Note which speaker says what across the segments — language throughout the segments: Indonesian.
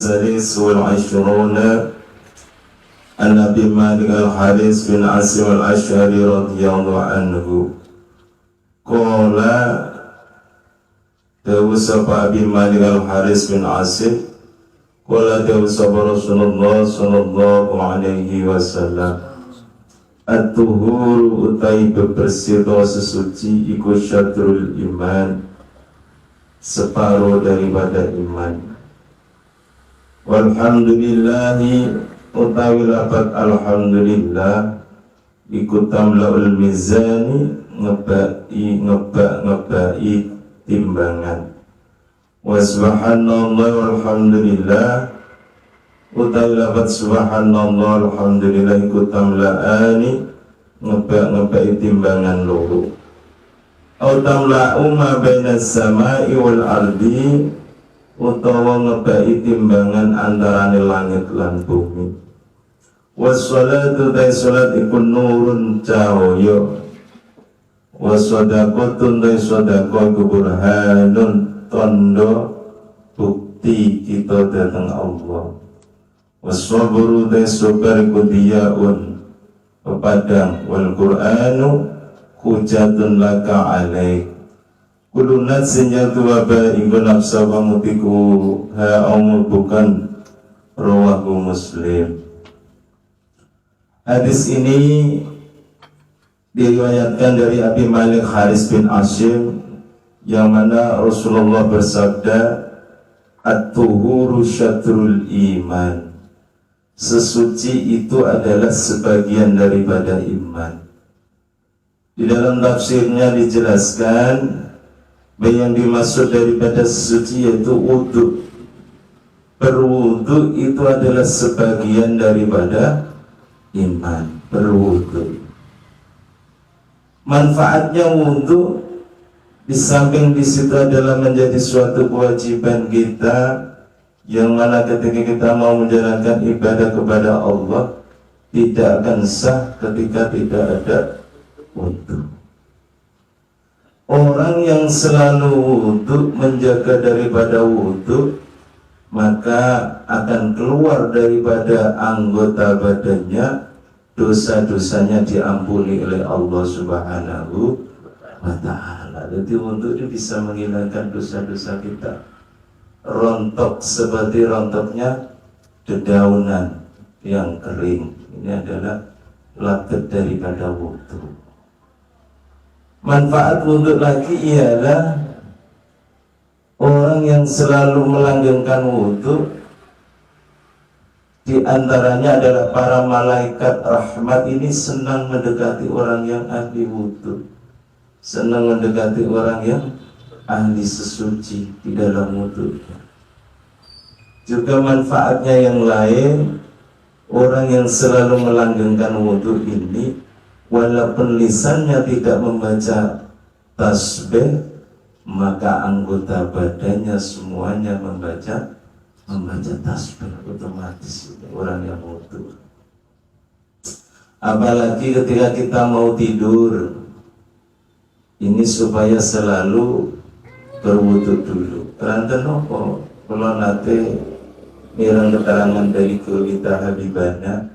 Speaker 1: السادس والعشرون عن أبي مالك الحارث بن عاصم الأشعري رضي الله عنه قال داwu sapa Abi Malik al-Haris bin Asim qala dawu sapa Rasulullah sallallahu alaihi wasallam at-tuhur utai bebersih atau sesuci iku syatrul iman, separuh daripada iman. Walhamdulillahi utawi lafaz alhamdulillah iku tamlaul mizani ngebai timbangan. Wa subhanallah walhamdulillah utawi lafaz subhanallah alhamdulillah iku tamlaani ngebai timbangan loro. Au tamla'u ma bainas samai wal ardi utawa ngebai timbangan antarane langit lan bumi. Wassalatu ta salat iku nurun cahaya, wassadaqatun ta sedekah iku burhanun tondo bukti kita datang Allah. Wassabru ta sabar iku diyaun pepadang, wal Qur'anu hujatun laka alaik kullu nafsin yatuwaba inggo nafsa wa mutiku ha bukan rawahu Muslim. Hadis ini diriwayatkan dari Abi Malik Haris bin Asim yang mana Rasulullah bersabda at-tuhuru syatrul iman, sesuci itu adalah sebagian daripada iman. Di dalam tafsirnya dijelaskan bahwa yang dimaksud daripada sesuci yaitu wudu. Berwudu itu adalah sebagian daripada iman. Berwudu. Manfaatnya wudu di samping di situ adalah menjadi suatu kewajiban kita yang mana ketika kita mau menjalankan ibadah kepada Allah tidak akan sah ketika tidak ada wudu. Orang yang selalu wudu, menjaga daripada wudu, maka akan keluar daripada anggota badannya, dosa-dosanya diampuni oleh Allah Subhanahu wa ta'ala. Jadi wudu itu bisa menghilangkan dosa-dosa kita. Rontok seperti rontoknya dedaunan yang kering. Ini adalah latih daripada wudu. Manfaat wudu lagi ialah orang yang selalu melanggengkan wudu, di antaranya adalah para malaikat rahmat ini senang mendekati orang yang ahli wudu, senang mendekati orang yang ahli sesuci di dalam wudu. Juga manfaatnya yang lain, orang yang selalu melanggengkan wudu ini walaupun lisannya tidak membaca tasbih, maka anggota badannya semuanya membaca tasbih otomatis. Orang yang wudu. Apalagi ketika kita mau tidur, ini supaya selalu berwudu dulu. Keranten nopo? Kalau nanti mirang keterangan dari guru kita Habibana,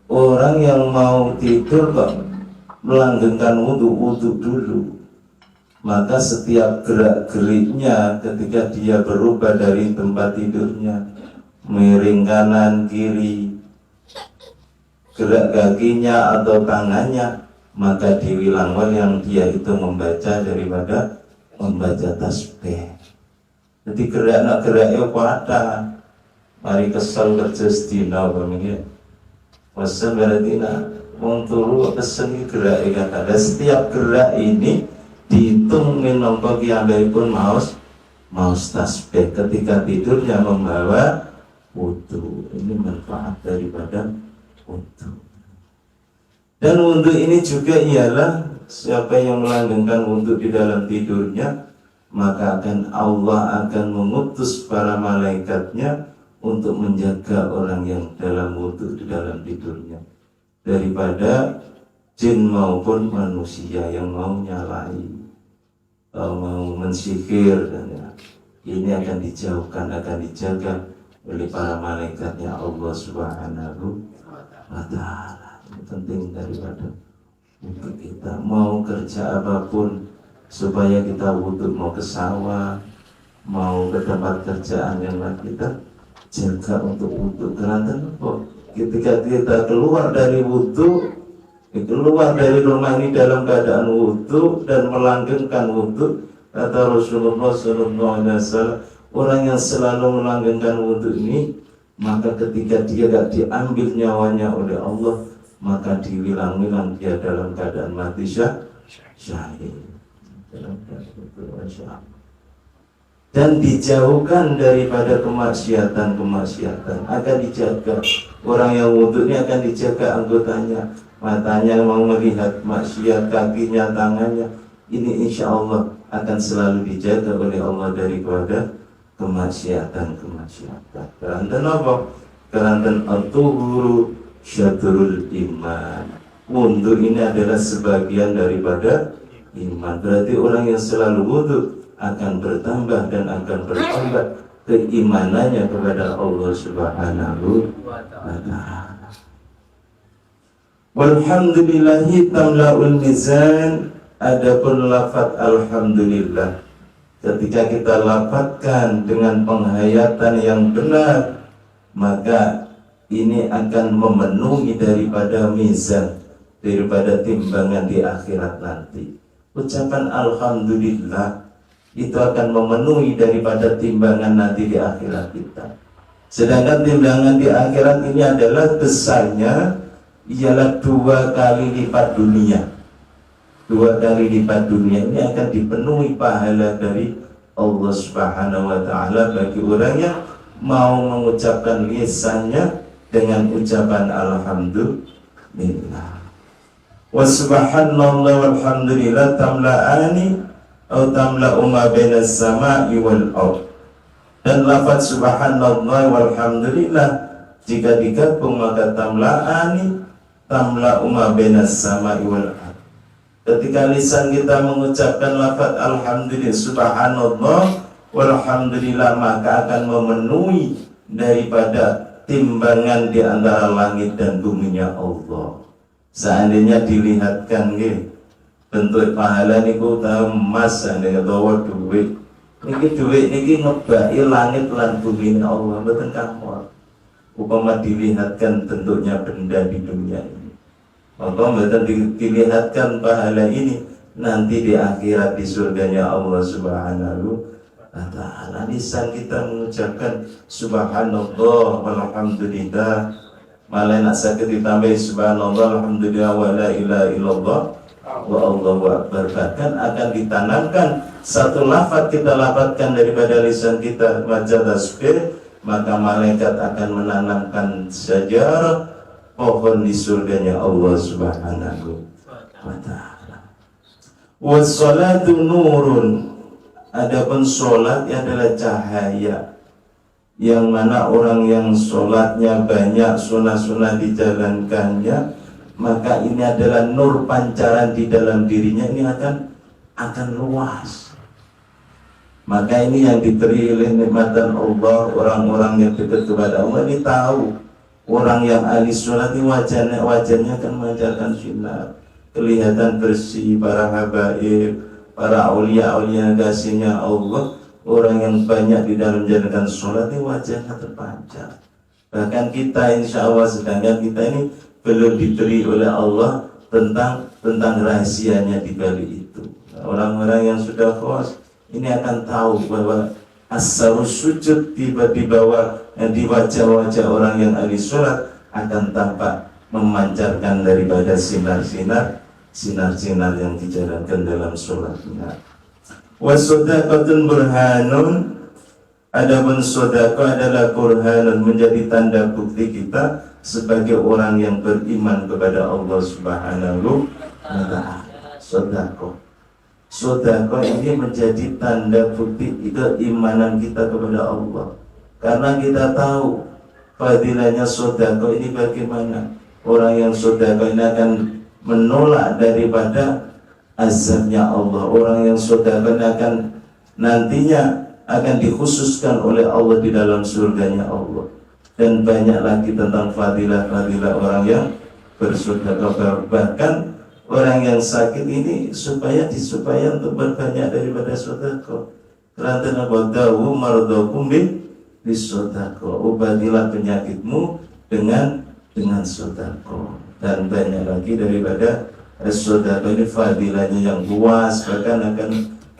Speaker 1: orang yang mau tidur kok melanggengkan wudu dulu, maka setiap gerak-geriknya ketika dia berubah dari tempat tidurnya, miring kanan kiri, gerak kakinya atau tangannya, maka diwilangkan yang dia itu membaca daripada membaca tasbih. Jadi gerak-geraknya kuata, mari kesel kerja sedina pemikir. Masa berarti wong turu keseni gerak kata. Dan setiap gerak ini dihitung minangka kiambaipun maos tasbih ketika tidurnya membawa wudu. Ini manfaat daripada wudu. Dan wudu ini juga ialah siapa yang melanggengkan wudu di dalam tidurnya, maka Allah akan mengutus para malaikatnya untuk menjaga orang yang dalam wudu di dalam tidurnya daripada jin maupun manusia yang mau nyalai, mau mensihir, dan ya, ini akan dijauhkan, akan dijaga oleh para malaikatnya Allah Subhanahu wa Ta'ala. Penting daripada untuk kita mau kerja apapun, supaya kita wudhu, mau ke sawah, mau ke tempat kerjaan yang lain, kita jaga untuk wudhu. Karena ketika kita keluar dari wudhu, keluar dari rumah ini dalam keadaan wudhu dan melanggengkan wudhu, kata Rasulullah SAW, orang yang selalu melanggengkan wudhu ini, maka ketika dia gak diambil nyawanya oleh Allah, maka diwilang-wilang dia dalam keadaan mati syahid. Dan dijauhkan daripada kemaksiatan akan dijaga. Orang yang wudhu ini akan dijaga anggotanya, matanya mau melihat maksiat, kakinya, tangannya, ini insya Allah akan selalu dijaga oleh Allah daripada kemaksiatan. Karena apa? Karena al-tuhuru syatrul iman. Wudhu ini adalah sebagian daripada iman. Berarti orang yang selalu wudhu akan bertambah dan akan bertambah keimanannya kepada Allah Subhanahu wa Ta'ala. Walhamdulillahi tamla'ul mizan. Adapun lafaz alhamdulillah, ketika kita lafazkan dengan penghayatan yang benar, maka ini akan memenuhi daripada mizan, daripada timbangan di akhirat nanti. Ucapan alhamdulillah itu akan memenuhi daripada timbangan nanti di akhirat kita. Sedangkan timbangan di akhirat ini adalah besarnya ialah 2 kali lipat dunia. 2 kali lipat dunia ini akan dipenuhi pahala dari Allah Subhanahu wa Ta'ala bagi orang yang mau mengucapkan lisannya dengan ucapan alhamdulillah. Wa subhanallah walhamdulillah tamla'ani atau tamla'u ma bainas sama'i wal ardh. Dan lafaz subhanallah walhamdulillah jika digabung maka tamla'ani tamla'u ma bainas sama'i wal ardh. Ketika lisan kita mengucapkan lafaz alhamdulillah subhanallah walhamdulillah, maka akan memenuhi daripada timbangan di antara langit dan buminya Allah. Seandainya dilihatkan bentuk pahala niku tahu emas, seandainya tahu duit, niki duit niki ngebai langit lan bumi Allah, mboten kamu. Upama dilihatkan bentuknya benda di dunia ini, maka mboten dilihatkan pahala ini nanti di akhirat di surganya Allah Subhanahu wa Ta'ala. Lisan kita mengucapkan subhanallah walhamdulillah, malah nak sakit ditambah subhanallah alhamdulillah wa la ilaha illallah wa allahu akbar. Bahkan akan ditanamkan satu lafaz kita lafazkan daripada lisan kita baca tasbih, maka malaikat akan menanamkan sejarah pohon di surganya Allah Subhanahu wa Ta'ala. Wassalatu nurun. Adapun sholat adalah cahaya, yang mana orang yang sholatnya banyak, sunnah-sunnah dijalankannya, maka ini adalah nur pancaran di dalam dirinya, ini akan luas. Maka ini yang diberi oleh nikmatan Allah, orang-orang yang dekat kepada Allah ini tahu. Orang yang ahli sholat ini wajahnya akan memancarkan sinar, kelihatan bersih, para habaib, para aulia-aulia kasihnya Allah. Orang yang banyak di dalam menjalankan sholat ini wajahnya terpancar. Bahkan kita insya Allah, sedangkan kita ini belum diberi oleh Allah tentang rahasianya di balik itu. Orang-orang yang sudah khos ini akan tahu bahwa asarus sujud di bawah di wajah-wajah orang yang ahli sholat akan tampak memancarkan daripada sinar-sinar yang dijalankan dalam sholatnya. Wasodaqatun burhanun. Adapun sedekah adalah burhanun, menjadi tanda bukti kita sebagai orang yang beriman kepada Allah Subhanahu wa Ta'ala. Sedekah ini menjadi tanda bukti keimanan kita kepada Allah. Karena kita tahu fadilahnya sedekah ini bagaimana. Orang yang sedekah ini akan menolak daripada azabnya Allah. Orang yang sedekah akan nantinya akan dikhususkan oleh Allah di dalam surganya Allah. Dan banyak lagi tentang fadilah-fadilah orang yang bersedekah. Bahkan orang yang sakit ini supaya untuk berbanyak daripada sedekah. Karena wadawu mardokum bisedekah. Obatilah penyakitmu dengan sedekah. Dan banyak lagi daripada sedekah ini fadilahnya yang luas, bahkan akan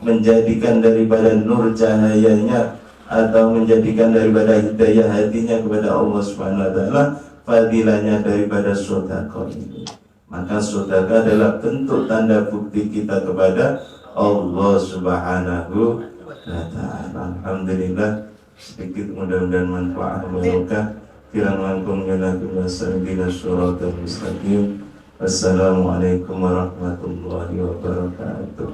Speaker 1: menjadikan daripada nur cahayanya atau menjadikan daripada hidayah hatinya kepada Allah Subhanahu wa taala, fadilahnya daripada sedekah ini. Maka sedekah adalah bentuk tanda bukti kita kepada Allah Subhanahu wa taala. Alhamdulillah, sedikit mudah-mudahan manfaat barokah. Kirang-langkung yanakum wasabina syuratul mustaqim. Assalamualaikum warahmatullahi wabarakatuh.